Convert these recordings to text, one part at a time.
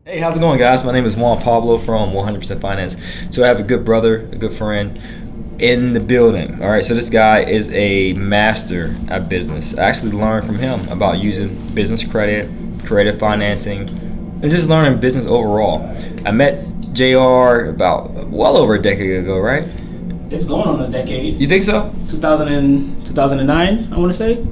Hey, how's it going, guys? My name is Juan Pablo from 100% Finance. So I have a good brother, a good friend in the building. All right, so this guy is a master at business. I actually learned from him about using business credit, creative financing, and just learning business overall. I met JR about well over a decade ago, right? It's going on a decade. You think so? 2009, I want to say.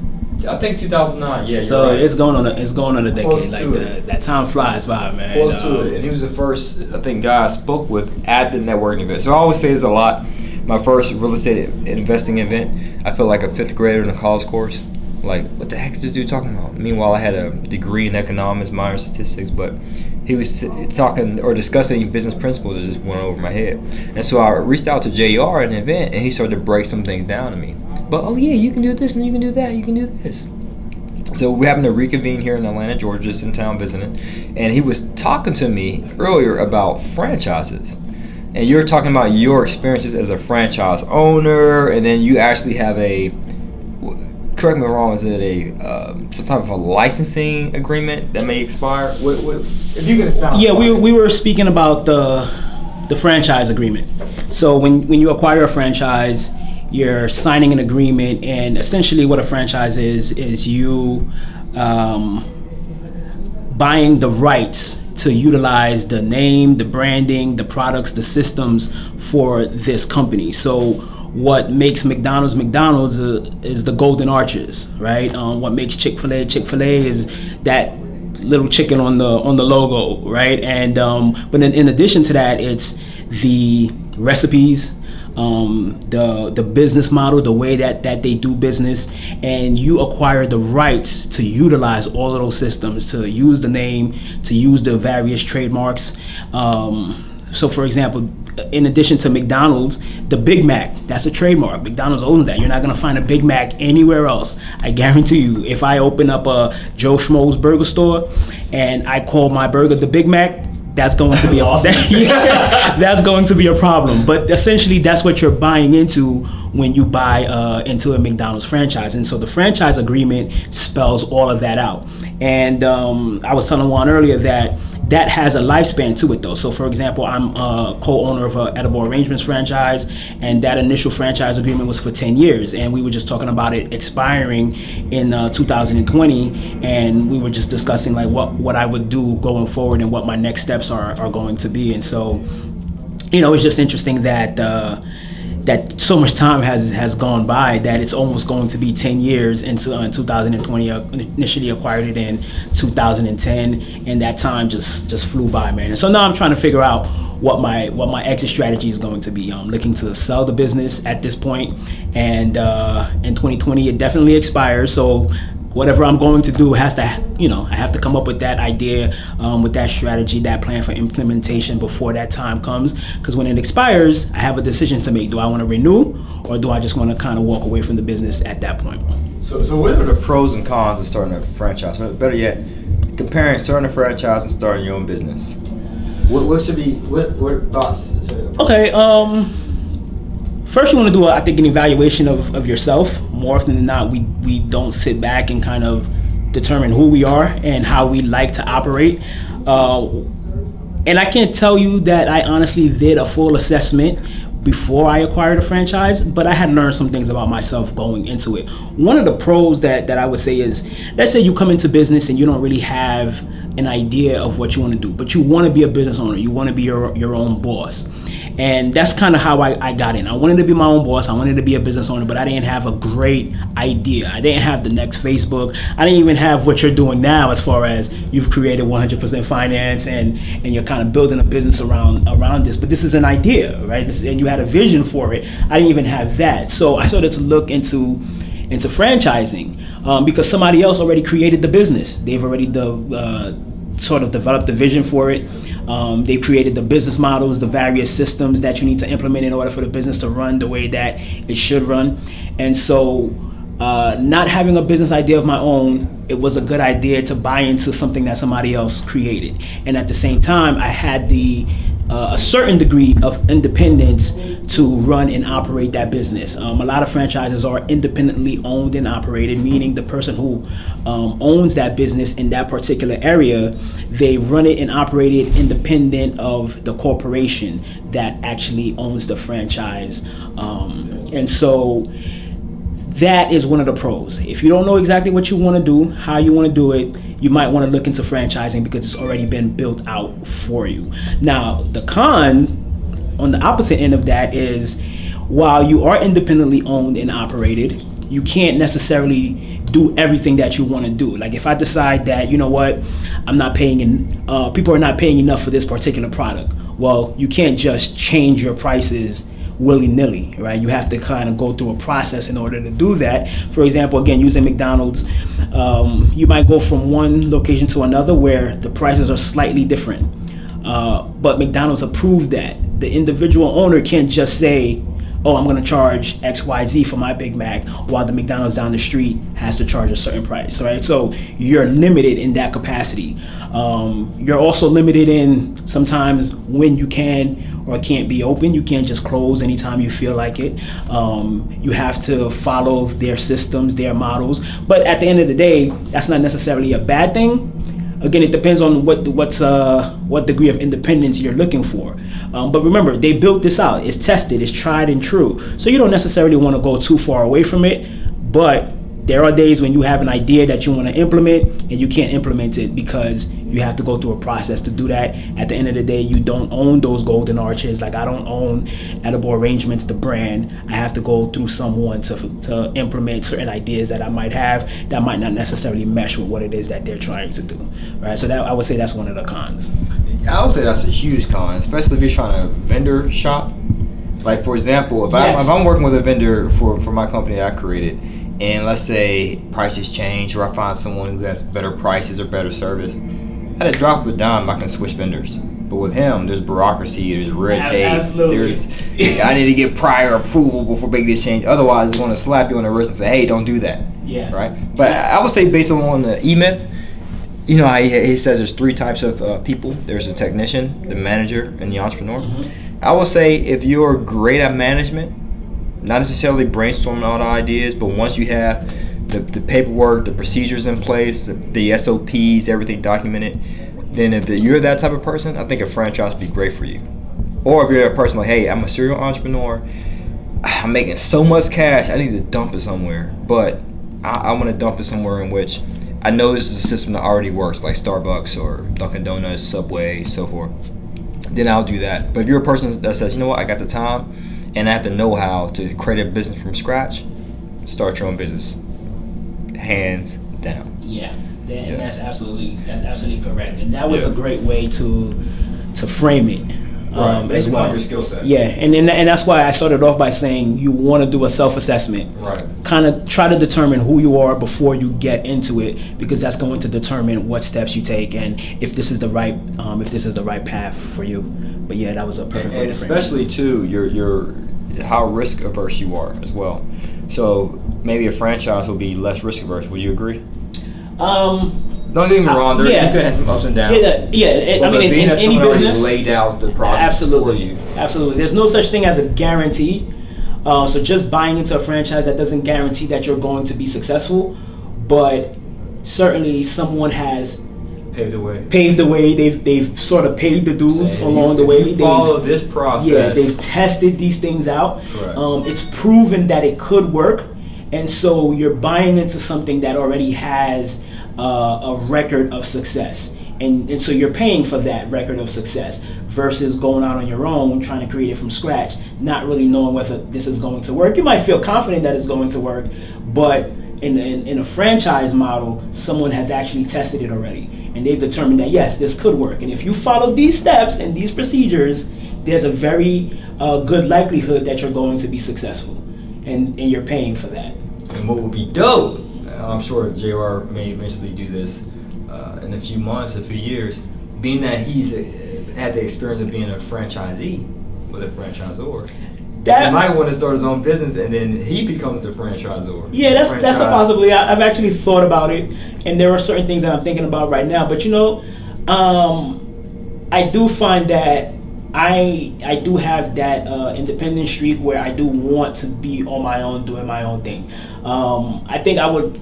I think 2009. Yeah. So right. it's going on a decade. Close like that time flies by, man. Close to it. And he was the first, I think, guy I spoke with at the networking event. So I always say this a lot. My first real estate investing event, I felt like a fifth grader in a college course. Like, what the heck is this dude talking about? Meanwhile, I had a degree in economics, minor in statistics, but he was talking or discussing business principles that just went over my head. And so I reached out to JR at an event, and he started to break some things down to me. But, oh yeah, you can do this, and you can do that, you can do this. So we happened to reconvene here in Atlanta, Georgia, just in town visiting, and he was talking to me earlier about franchises. And you're talking about your experiences as a franchise owner, and then you actually have a, correct me if I'm wrong, is it a some type of a licensing agreement that may expire? What if you can expound? Yeah, we were speaking about the franchise agreement. So when you acquire a franchise, you're signing an agreement, and essentially what a franchise is you buying the rights to utilize the name, the branding, the products, the systems for this company. So what makes McDonald's McDonald's is the golden arches, right? What makes Chick-fil-A Chick-fil-A is that little chicken on the logo, right? And but in addition to that, it's the recipes, the business model, the way that they do business, and you acquire the rights to utilize all of those systems, to use the name, to use the various trademarks. So for example, in addition to McDonald's, the Big Mac, that's a trademark. McDonald's owns that. You're not gonna find a Big Mac anywhere else. I guarantee you, if I open up a Joe Schmo's burger store and I call my burger the Big Mac, that's going to be awesome. That's going to be a problem. But essentially, that's what you're buying into when you buy into a McDonald's franchise. And so the franchise agreement spells all of that out. And I was telling Juan earlier that has a lifespan to it, though. So for example, I'm a co-owner of an Edible Arrangements franchise, and that initial franchise agreement was for 10 years. And we were just talking about it expiring in 2020, and we were just discussing like what I would do going forward and what my next steps are going to be. And so, you know, it's just interesting that that so much time has gone by that it's almost going to be 10 years into 2020. Initially acquired it in 2010, and that time just flew by, man. And so now I'm trying to figure out what my exit strategy is going to be. I'm looking to sell the business at this point, and in 2020 it definitely expires. So whatever I'm going to do has to, you know, I have to come up with that idea, with that strategy, that plan for implementation before that time comes. Because when it expires, I have a decision to make. Do I want to renew, or do I just want to kind of walk away from the business at that point? So what are the pros and cons of starting a franchise? Better yet, comparing starting a franchise and starting your own business. What should be, what thoughts? Okay, first you want to do, I think, an evaluation of yourself. More often than not, we don't sit back and kind of determine who we are and how we like to operate. And I can't tell you that I honestly did a full assessment before I acquired a franchise, but I had learned some things about myself going into it. One of the pros that I would say is, let's say you come into business and you don't really have an idea of what you want to do, but you want to be a business owner, you want to be your own boss. And that's kind of how I got in. I wanted to be my own boss, I wanted to be a business owner, but I didn't have a great idea. I didn't have the next Facebook. I didn't even have what you're doing now, as far as you've created 100% Finance and you're kind of building a business around this. But this is an idea, right? And you had a vision for it. I didn't even have that. So I started to look into franchising because somebody else already created the business. They've already sort of developed the vision for it. They created the business models, the various systems that you need to implement in order for the business to run the way that it should run. And so not having a business idea of my own, it was a good idea to buy into something that somebody else created. And at the same time, I had the a certain degree of independence to run and operate that business. A lot of franchises are independently owned and operated, meaning the person who owns that business in that particular area, they run it and operate it independent of the corporation that actually owns the franchise. And so that is one of the pros. If you don't know exactly what you want to do, how you want to do it, you might want to look into franchising because it's already been built out for you. Now, the con on the opposite end of that is, while you are independently owned and operated, you can't necessarily do everything that you want to do. Like if I decide that, you know what, I'm not paying people are not paying enough for this particular product. Well, you can't just change your prices willy-nilly, right? You have to kind of go through a process in order to do that. For example, again, using McDonald's, you might go from one location to another where the prices are slightly different, but McDonald's approved that. The individual owner can't just say, oh, I'm going to charge XYZ for my Big Mac, while the McDonald's down the street has to charge a certain price, right? So you're limited in that capacity. You're also limited in sometimes when you can or can't be open. You can't just close anytime you feel like it. You have to follow their systems, their models. But at the end of the day, that's not necessarily a bad thing. Again, it depends on what degree of independence you're looking for. But remember, they built this out. It's tested. It's tried and true. So you don't necessarily want to go too far away from it. But there are days when you have an idea that you want to implement and you can't implement it because you have to go through a process to do that. At the end of the day, you don't own those golden arches. Like I don't own Edible Arrangements, the brand. I have to go through someone to implement certain ideas that I might have that might not necessarily mesh with what it is that they're trying to do, right? So that, I would say that's one of the cons. I would say that's a huge con, especially if you're trying to vendor shop. Like for example, if I'm working with a vendor for my company that I created, and let's say prices change or I find someone who has better prices or better service, at a drop of a dime I can switch vendors. But with him, there's bureaucracy, there's red tape, there's I need to get prior approval before making this change. Otherwise, it's going to slap you on the wrist and say, hey, don't do that. Yeah. Right? But I would say based on the E-Myth, you know, he says there's three types of people. There's the technician, the manager, and the entrepreneur. I would say if you're great at management, not necessarily brainstorming all the ideas, but once you have the paperwork, the procedures in place, the SOPs, everything documented, then if you're that type of person, I think a franchise would be great for you. Or if you're a person like, hey, I'm a serial entrepreneur, I'm making so much cash, I need to dump it somewhere, but I want to dump it somewhere in which I know this is a system that already works, like Starbucks or Dunkin' Donuts, Subway, so forth. Then I'll do that. But if you're a person that says, you know what, I got the time and I have the know-how to create a business from scratch, start your own business. Hands down. Yeah, and that's absolutely correct. And that was a great way to frame it. Right, as well. Your skill set. Yeah, and that's why I started off by saying you want to do a self-assessment. Right. Kind of try to determine who you are before you get into it, because that's going to determine what steps you take and if this is the right path for you. But yeah, that was a perfect way to frame it. Especially too, your how risk averse you are as well. So maybe a franchise will be less risk averse. Would you agree? Don't get me wrong. You could have some ups and downs. I mean, in any business, laid out the process for you. Absolutely. There's no such thing as a guarantee. So just buying into a franchise, that doesn't guarantee that you're going to be successful. But certainly, someone has paved the way. They've sort of paid the dues along the way. You follow this process. Yeah, they've tested these things out. Correct. It's proven that it could work, and so you're buying into something that already has a record of success, and so you're paying for that record of success versus going out on your own trying to create it from scratch, not really knowing whether this is going to work. You might feel confident that it's going to work, but in a franchise model, someone has actually tested it already, and they've determined that yes, this could work. And if you follow these steps and these procedures, there's a very good likelihood that you're going to be successful, and you're paying for that. And what would be dope, I'm sure JR may eventually do this in a few months, a few years, being that he's had the experience of being a franchisee with a franchisor. He might want to start his own business and then he becomes the franchisor. Yeah, that's a possibility. I've actually thought about it, and there are certain things that I'm thinking about right now. But you know, I do find that I do have that independent streak where I do want to be on my own, doing my own thing. I think I would,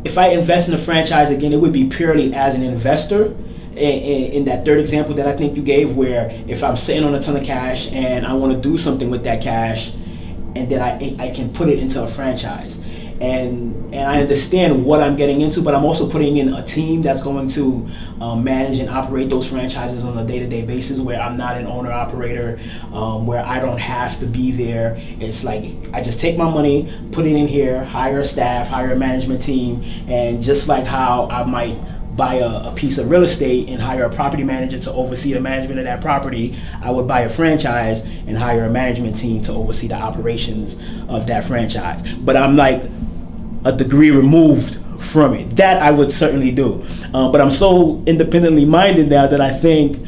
if I invest in a franchise again, it would be purely as an investor. In that third example that I think you gave, where if I'm sitting on a ton of cash and I want to do something with that cash, and then I can put it into a franchise. And I understand what I'm getting into, but I'm also putting in a team that's going to manage and operate those franchises on a day-to-day basis, where I'm not an owner-operator, where I don't have to be there. It's like I just take my money, put it in here, hire a staff, hire a management team, and just like how I might buy a piece of real estate and hire a property manager to oversee the management of that property, I would buy a franchise and hire a management team to oversee the operations of that franchise. But I'm like a degree removed from it. That I would certainly do. But I'm so independently minded now that I think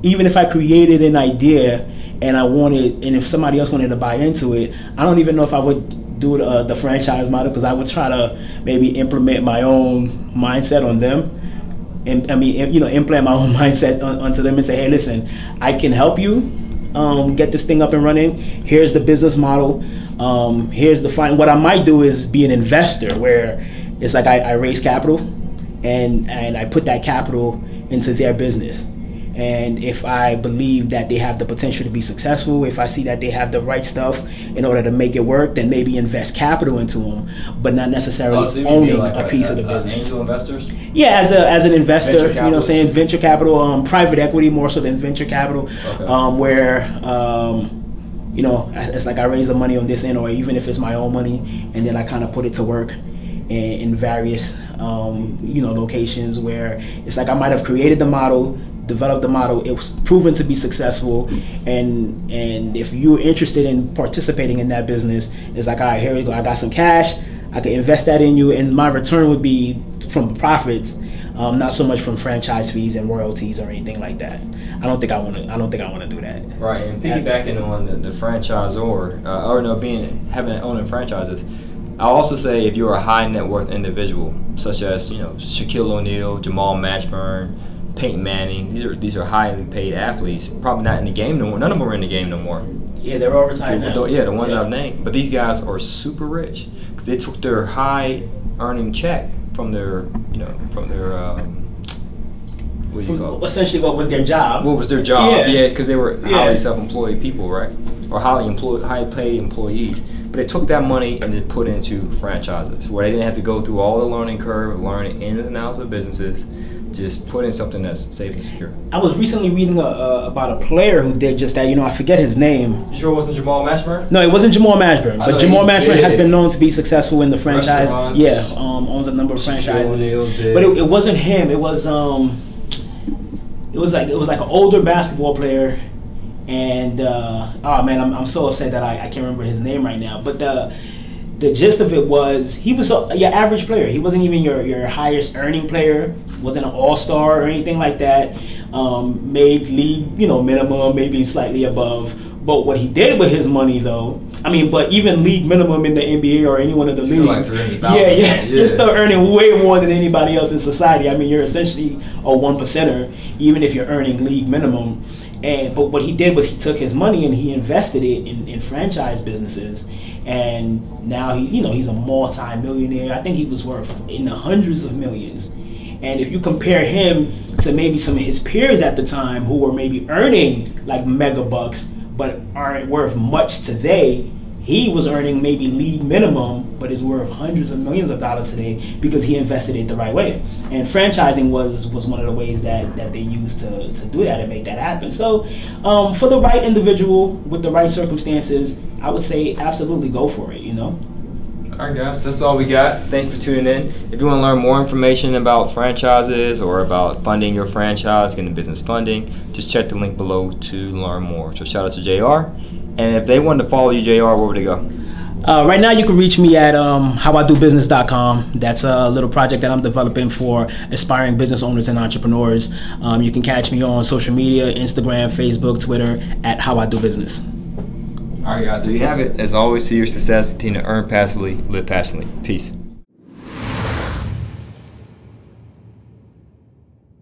even if I created an idea and I wanted, and if somebody else wanted to buy into it, I don't even know if I would do the franchise model, because I would try to maybe implement my own mindset on them, and implant my own mindset onto them and say, hey, listen, I can help you get this thing up and running. Here's the business model. Here's the fine. What I might do is be an investor, where it's like I raise capital and I put that capital into their business. And if I believe that they have the potential to be successful, if I see that they have the right stuff in order to make it work, then maybe invest capital into them, but not necessarily owning like a piece of the business. Angel investors? Yeah, as an investor, you know what I'm saying, venture capital, private equity more so than venture capital, okay. Where it's like I raise the money on this end, or even if it's my own money, and then I kind of put it to work in various locations where it's like I might have created the model, developed the model, it was proven to be successful, and if you're interested in participating in that business, it's like, all right, here we go, I got some cash, I can invest that in you, and my return would be from profits, not so much from franchise fees and royalties or anything like that. I don't think I want to do that. Right, and piggybacking on the franchisor, owning franchises, I'll also say if you're a high net worth individual, such as Shaquille O'Neal, Jamal Mashburn, Peyton Manning, these are highly paid athletes. Probably not in the game no more. None of them are in the game no more. Yeah, they're all retired now. Yeah, the ones I've named. But these guys are super rich because they took their high earning check from their, what do you call it? Essentially, what was their job? What was their job? Yeah, because they were highly self-employed people, right? Or high paid employees. But they took that money and then put into franchises where they didn't have to go through all the learning curve of learning ins and outs of businesses. Just put in something that's safe and secure. I was recently reading about a player who did just that. I forget his name. You sure it wasn't Jamal Mashburn? No, it wasn't Jamal Mashburn. But Jamal Mashburn has been known to be successful in the franchise. Yeah, owns a number of franchises. But it wasn't him. It was like an older basketball player, and oh man, I'm so upset that I can't remember his name right now. But the gist of it was he was your average player. He wasn't even your highest earning player. Wasn't an all-star or anything like that. Made league minimum, maybe slightly above. But what he did with his money, though, but even league minimum in the NBA or any one of the leagues, you're still earning way more than anybody else in society. You're essentially a 1%er, even if you're earning league minimum. But what he did was he took his money and he invested it in franchise businesses, and now he's a multi-millionaire. I think he was worth in the hundreds of millions. And if you compare him to maybe some of his peers at the time who were maybe earning like mega bucks but aren't worth much today, he was earning maybe league minimum but is worth hundreds of millions of dollars today because he invested it the right way. And franchising was one of the ways that they used to do that and make that happen. So for the right individual with the right circumstances, I would say absolutely go for it, All right, guys, that's all we got. Thanks for tuning in. If you want to learn more information about franchises or about funding your franchise, getting business funding, just check the link below to learn more. So shout out to JR. And if they wanted to follow you, JR, where would they go? Right now, you can reach me at howidobusiness.com. That's a little project that I'm developing for aspiring business owners and entrepreneurs. You can catch me on social media, Instagram, Facebook, Twitter, at howidobusiness. All right, guys, there you have it. As always, to your success, continue to earn passively, live passionately. Peace.